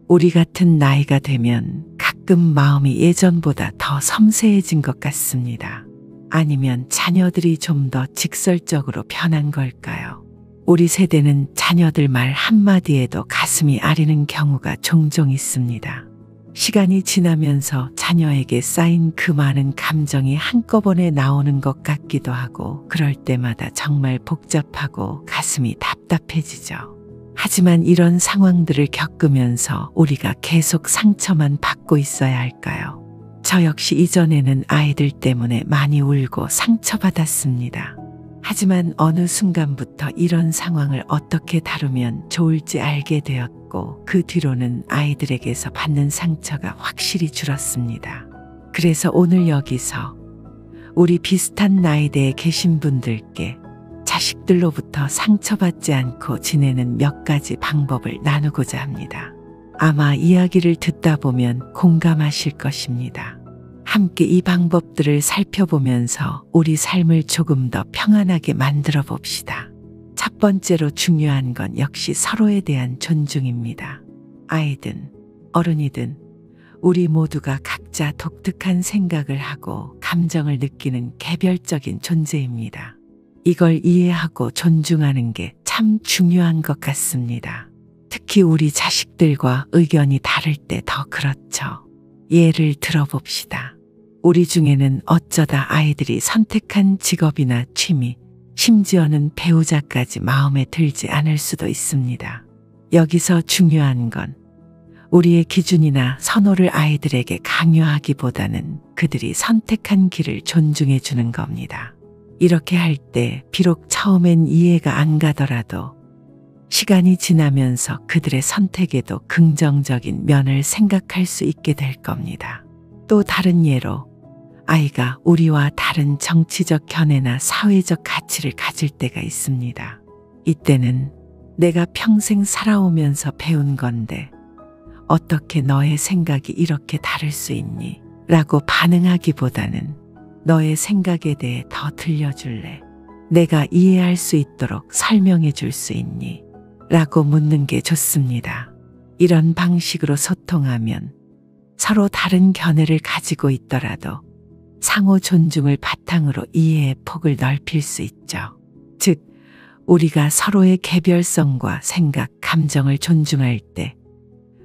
우리 같은 나이가 되면 가끔 마음이 예전보다 더 섬세해진 것 같습니다. 아니면 자녀들이 좀 더 직설적으로 변한 걸까요? 우리 세대는 자녀들 말 한마디에도 가슴이 아리는 경우가 종종 있습니다. 시간이 지나면서 자녀에게 쌓인 그 많은 감정이 한꺼번에 나오는 것 같기도 하고 그럴 때마다 정말 복잡하고 가슴이 답답해지죠. 하지만 이런 상황들을 겪으면서 우리가 계속 상처만 받고 있어야 할까요? 저 역시 이전에는 아이들 때문에 많이 울고 상처받았습니다. 하지만 어느 순간부터 이런 상황을 어떻게 다루면 좋을지 알게 되었고 그 뒤로는 아이들에게서 받는 상처가 확실히 줄었습니다. 그래서 오늘 여기서 우리 비슷한 나이대에 계신 분들께 자식들로부터 상처받지 않고 지내는 몇 가지 방법을 나누고자 합니다. 아마 이야기를 듣다 보면 공감하실 것입니다. 함께 이 방법들을 살펴보면서 우리 삶을 조금 더 평안하게 만들어 봅시다. 첫 번째로 중요한 건 역시 서로에 대한 존중입니다. 아이든 어른이든 우리 모두가 각자 독특한 생각을 하고 감정을 느끼는 개별적인 존재입니다. 이걸 이해하고 존중하는 게 참 중요한 것 같습니다. 특히 우리 자식들과 의견이 다를 때 더 그렇죠. 예를 들어봅시다. 우리 중에는 어쩌다 아이들이 선택한 직업이나 취미, 심지어는 배우자까지 마음에 들지 않을 수도 있습니다. 여기서 중요한 건 우리의 기준이나 선호를 아이들에게 강요하기보다는 그들이 선택한 길을 존중해 주는 겁니다. 이렇게 할 때 비록 처음엔 이해가 안 가더라도 시간이 지나면서 그들의 선택에도 긍정적인 면을 생각할 수 있게 될 겁니다. 또 다른 예로 아이가 우리와 다른 정치적 견해나 사회적 가치를 가질 때가 있습니다. 이때는 내가 평생 살아오면서 배운 건데 어떻게 너의 생각이 이렇게 다를 수 있니? 라고 반응하기보다는 너의 생각에 대해 더 들려줄래? 내가 이해할 수 있도록 설명해 줄 수 있니? 라고 묻는 게 좋습니다. 이런 방식으로 소통하면 서로 다른 견해를 가지고 있더라도 상호 존중을 바탕으로 이해의 폭을 넓힐 수 있죠. 즉, 우리가 서로의 개별성과 생각, 감정을 존중할 때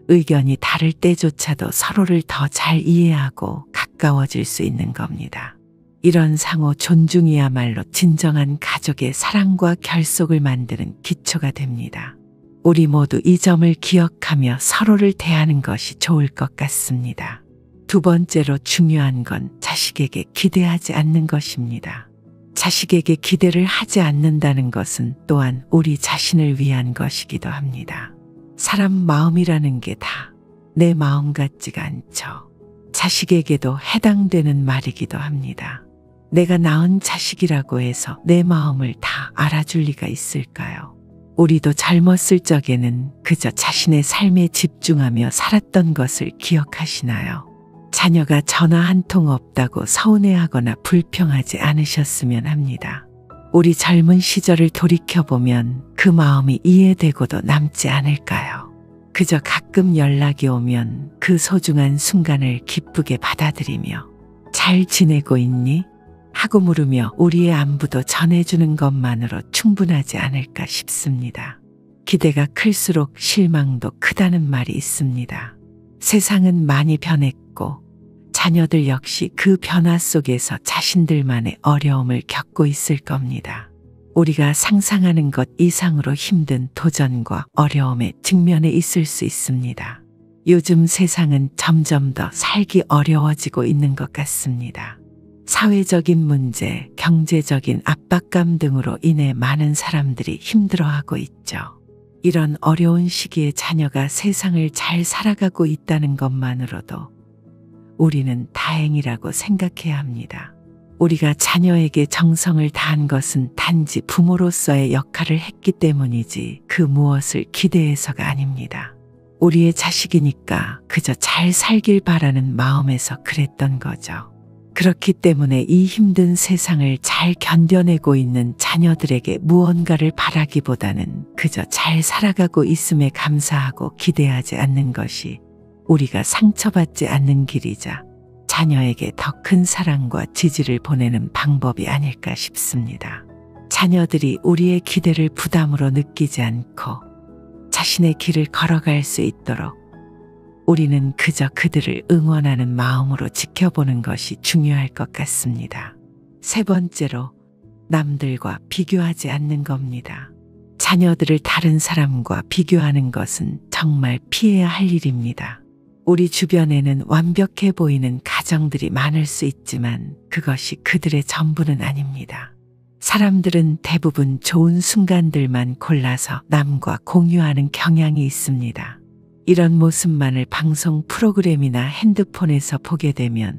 의견이 다를 때조차도 서로를 더 잘 이해하고 가까워질 수 있는 겁니다. 이런 상호 존중이야말로 진정한 가족의 사랑과 결속을 만드는 기초가 됩니다. 우리 모두 이 점을 기억하며 서로를 대하는 것이 좋을 것 같습니다. 두 번째로 중요한 건 자식에게 기대하지 않는 것입니다. 자식에게 기대를 하지 않는다는 것은 또한 우리 자신을 위한 것이기도 합니다. 사람 마음이라는 게 다 내 마음 같지가 않죠. 자식에게도 해당되는 말이기도 합니다. 내가 낳은 자식이라고 해서 내 마음을 다 알아줄 리가 있을까요? 우리도 젊었을 적에는 그저 자신의 삶에 집중하며 살았던 것을 기억하시나요? 자녀가 전화 한 통 없다고 서운해하거나 불평하지 않으셨으면 합니다. 우리 젊은 시절을 돌이켜보면 그 마음이 이해되고도 남지 않을까요? 그저 가끔 연락이 오면 그 소중한 순간을 기쁘게 받아들이며 잘 지내고 있니? 하고 물으며 우리의 안부도 전해주는 것만으로 충분하지 않을까 싶습니다. 기대가 클수록 실망도 크다는 말이 있습니다. 세상은 많이 변했고 자녀들 역시 그 변화 속에서 자신들만의 어려움을 겪고 있을 겁니다. 우리가 상상하는 것 이상으로 힘든 도전과 어려움에 직면해 있을 수 있습니다. 요즘 세상은 점점 더 살기 어려워지고 있는 것 같습니다. 사회적인 문제, 경제적인 압박감 등으로 인해 많은 사람들이 힘들어하고 있죠. 이런 어려운 시기에 자녀가 세상을 잘 살아가고 있다는 것만으로도 우리는 다행이라고 생각해야 합니다. 우리가 자녀에게 정성을 다한 것은 단지 부모로서의 역할을 했기 때문이지 그 무엇을 기대해서가 아닙니다. 우리의 자식이니까 그저 잘 살길 바라는 마음에서 그랬던 거죠. 그렇기 때문에 이 힘든 세상을 잘 견뎌내고 있는 자녀들에게 무언가를 바라기보다는 그저 잘 살아가고 있음에 감사하고 기대하지 않는 것이 우리가 상처받지 않는 길이자 자녀에게 더 큰 사랑과 지지를 보내는 방법이 아닐까 싶습니다. 자녀들이 우리의 기대를 부담으로 느끼지 않고 자신의 길을 걸어갈 수 있도록 우리는 그저 그들을 응원하는 마음으로 지켜보는 것이 중요할 것 같습니다. 세 번째로, 남들과 비교하지 않는 겁니다. 자녀들을 다른 사람과 비교하는 것은 정말 피해야 할 일입니다. 우리 주변에는 완벽해 보이는 가정들이 많을 수 있지만 그것이 그들의 전부는 아닙니다. 사람들은 대부분 좋은 순간들만 골라서 남과 공유하는 경향이 있습니다. 이런 모습만을 방송 프로그램이나 핸드폰에서 보게 되면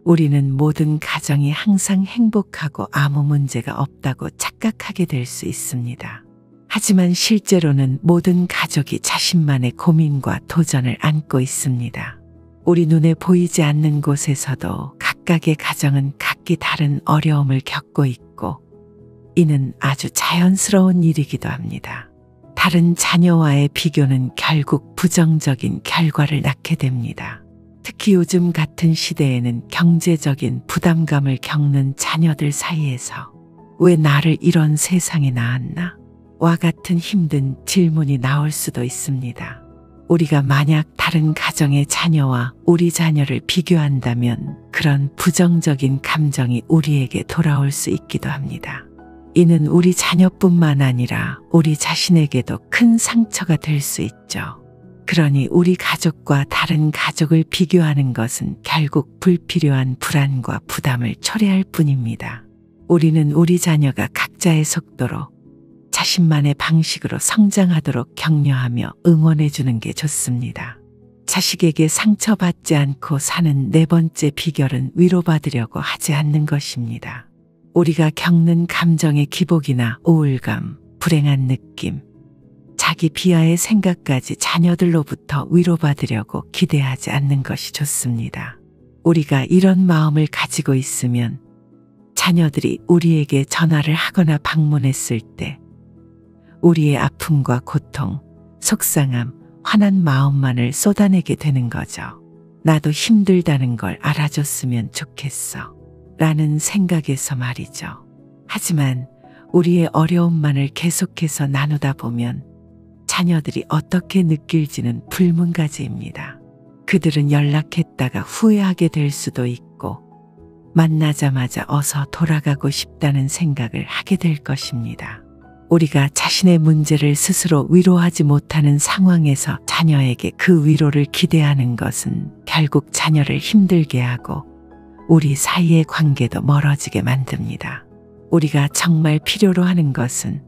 우리는 모든 가정이 항상 행복하고 아무 문제가 없다고 착각하게 될 수 있습니다. 하지만 실제로는 모든 가족이 자신만의 고민과 도전을 안고 있습니다. 우리 눈에 보이지 않는 곳에서도 각각의 가정은 각기 다른 어려움을 겪고 있고 이는 아주 자연스러운 일이기도 합니다. 다른 자녀와의 비교는 결국 부정적인 결과를 낳게 됩니다. 특히 요즘 같은 시대에는 경제적인 부담감을 겪는 자녀들 사이에서 왜 나를 이런 세상에 낳았나? 와 같은 힘든 질문이 나올 수도 있습니다. 우리가 만약 다른 가정의 자녀와 우리 자녀를 비교한다면 그런 부정적인 감정이 우리에게 돌아올 수 있기도 합니다. 이는 우리 자녀뿐만 아니라 우리 자신에게도 큰 상처가 될 수 있죠. 그러니 우리 가족과 다른 가족을 비교하는 것은 결국 불필요한 불안과 부담을 초래할 뿐입니다. 우리는 우리 자녀가 각자의 속도로 자신만의 방식으로 성장하도록 격려하며 응원해 주는 게 좋습니다. 자식에게 상처받지 않고 사는 네 번째 비결은 위로받으려고 하지 않는 것입니다. 우리가 겪는 감정의 기복이나 우울감, 불행한 느낌, 자기 비하의 생각까지 자녀들로부터 위로받으려고 기대하지 않는 것이 좋습니다. 우리가 이런 마음을 가지고 있으면 자녀들이 우리에게 전화를 하거나 방문했을 때 우리의 아픔과 고통, 속상함, 화난 마음만을 쏟아내게 되는 거죠. 나도 힘들다는 걸 알아줬으면 좋겠어 라는 생각에서 말이죠. 하지만 우리의 어려움만을 계속해서 나누다 보면 자녀들이 어떻게 느낄지는 불문가지입니다. 그들은 연락했다가 후회하게 될 수도 있고 만나자마자 어서 돌아가고 싶다는 생각을 하게 될 것입니다. 우리가 자신의 문제를 스스로 위로하지 못하는 상황에서 자녀에게 그 위로를 기대하는 것은 결국 자녀를 힘들게 하고 우리 사이의 관계도 멀어지게 만듭니다. 우리가 정말 필요로 하는 것은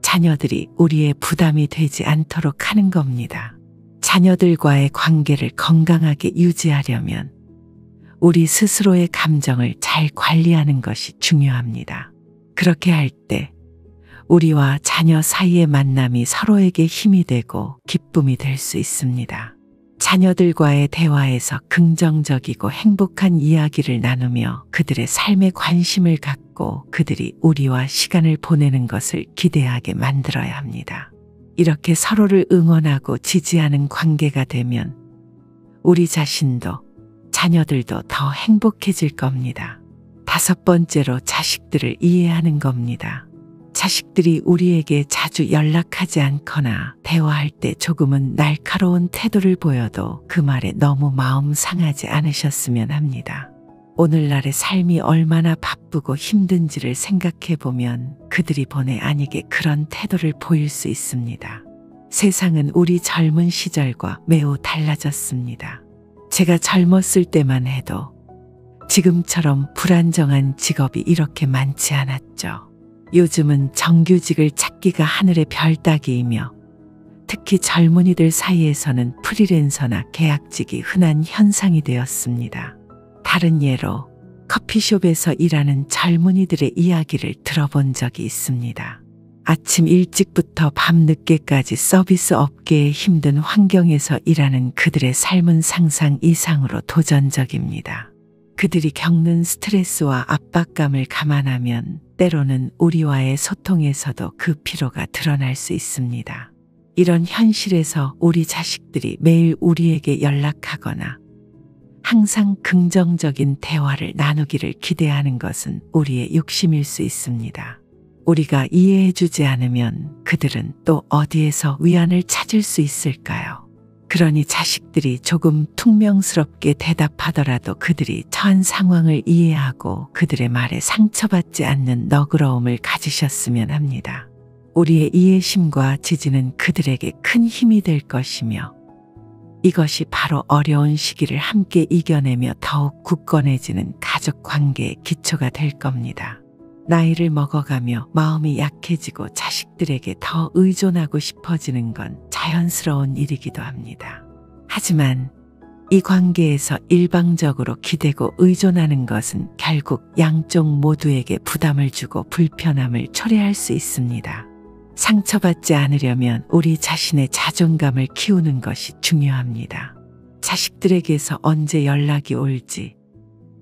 자녀들이 우리의 부담이 되지 않도록 하는 겁니다. 자녀들과의 관계를 건강하게 유지하려면 우리 스스로의 감정을 잘 관리하는 것이 중요합니다. 그렇게 할 때 우리와 자녀 사이의 만남이 서로에게 힘이 되고 기쁨이 될 수 있습니다. 자녀들과의 대화에서 긍정적이고 행복한 이야기를 나누며 그들의 삶에 관심을 갖고 그들이 우리와 시간을 보내는 것을 기대하게 만들어야 합니다. 이렇게 서로를 응원하고 지지하는 관계가 되면 우리 자신도 자녀들도 더 행복해질 겁니다. 다섯 번째로, 자식들을 이해하는 겁니다. 자식들이 우리에게 자주 연락하지 않거나 대화할 때 조금은 날카로운 태도를 보여도 그 말에 너무 마음 상하지 않으셨으면 합니다. 오늘날의 삶이 얼마나 바쁘고 힘든지를 생각해 보면 그들이 본의 아니게 그런 태도를 보일 수 있습니다. 세상은 우리 젊은 시절과 매우 달라졌습니다. 제가 젊었을 때만 해도 지금처럼 불안정한 직업이 이렇게 많지 않았죠. 요즘은 정규직을 찾기가 하늘의 별 따기이며 특히 젊은이들 사이에서는 프리랜서나 계약직이 흔한 현상이 되었습니다. 다른 예로 커피숍에서 일하는 젊은이들의 이야기를 들어본 적이 있습니다. 아침 일찍부터 밤 늦게까지 서비스 업계의 힘든 환경에서 일하는 그들의 삶은 상상 이상으로 도전적입니다. 그들이 겪는 스트레스와 압박감을 감안하면 때로는 우리와의 소통에서도 그 피로가 드러날 수 있습니다. 이런 현실에서 우리 자식들이 매일 우리에게 연락하거나 항상 긍정적인 대화를 나누기를 기대하는 것은 우리의 욕심일 수 있습니다. 우리가 이해해주지 않으면 그들은 또 어디에서 위안을 찾을 수 있을까요? 그러니 자식들이 조금 퉁명스럽게 대답하더라도 그들이 처한 상황을 이해하고 그들의 말에 상처받지 않는 너그러움을 가지셨으면 합니다. 우리의 이해심과 지지는 그들에게 큰 힘이 될 것이며 이것이 바로 어려운 시기를 함께 이겨내며 더욱 굳건해지는 가족 관계의 기초가 될 겁니다. 나이를 먹어가며 마음이 약해지고 자식들에게 더 의존하고 싶어지는 건 자연스러운 일이기도 합니다. 하지만 이 관계에서 일방적으로 기대고 의존하는 것은 결국 양쪽 모두에게 부담을 주고 불편함을 초래할 수 있습니다. 상처받지 않으려면 우리 자신의 자존감을 키우는 것이 중요합니다. 자식들에게서 언제 연락이 올지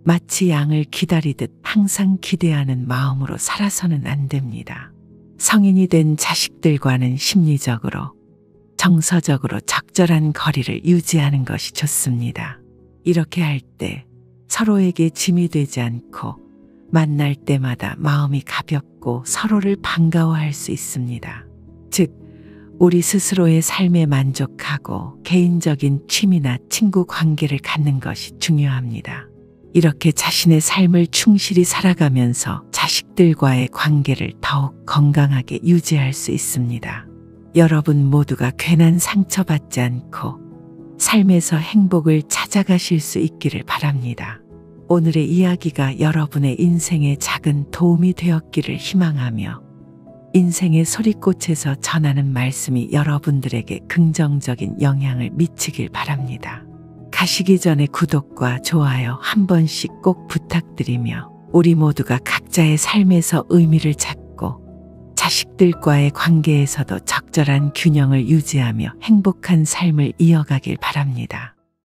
마치 양을 기다리듯 항상 기대하는 마음으로 살아서는 안 됩니다. 성인이 된 자식들과는 심리적으로, 정서적으로 적절한 거리를 유지하는 것이 좋습니다. 이렇게 할 때 서로에게 짐이 되지 않고 만날 때마다 마음이 가볍고 서로를 반가워할 수 있습니다. 즉, 우리 스스로의 삶에 만족하고 개인적인 취미나 친구 관계를 갖는 것이 중요합니다. 이렇게 자신의 삶을 충실히 살아가면서 자식들과의 관계를 더욱 건강하게 유지할 수 있습니다. 여러분 모두가 괜한 상처받지 않고 삶에서 행복을 찾아가실 수 있기를 바랍니다. 오늘의 이야기가 여러분의 인생에 작은 도움이 되었기를 희망하며 인생의 소리꽃에서 전하는 말씀이 여러분들에게 긍정적인 영향을 미치길 바랍니다. 가시기 전에 구독과 좋아요 한 번씩 꼭 부탁드리며 우리 모두가 각자의 삶에서 의미를 찾고 자식들과의 관계에서도 적절한 균형을 유지하며 행복한 삶을 이어가길 바랍니다.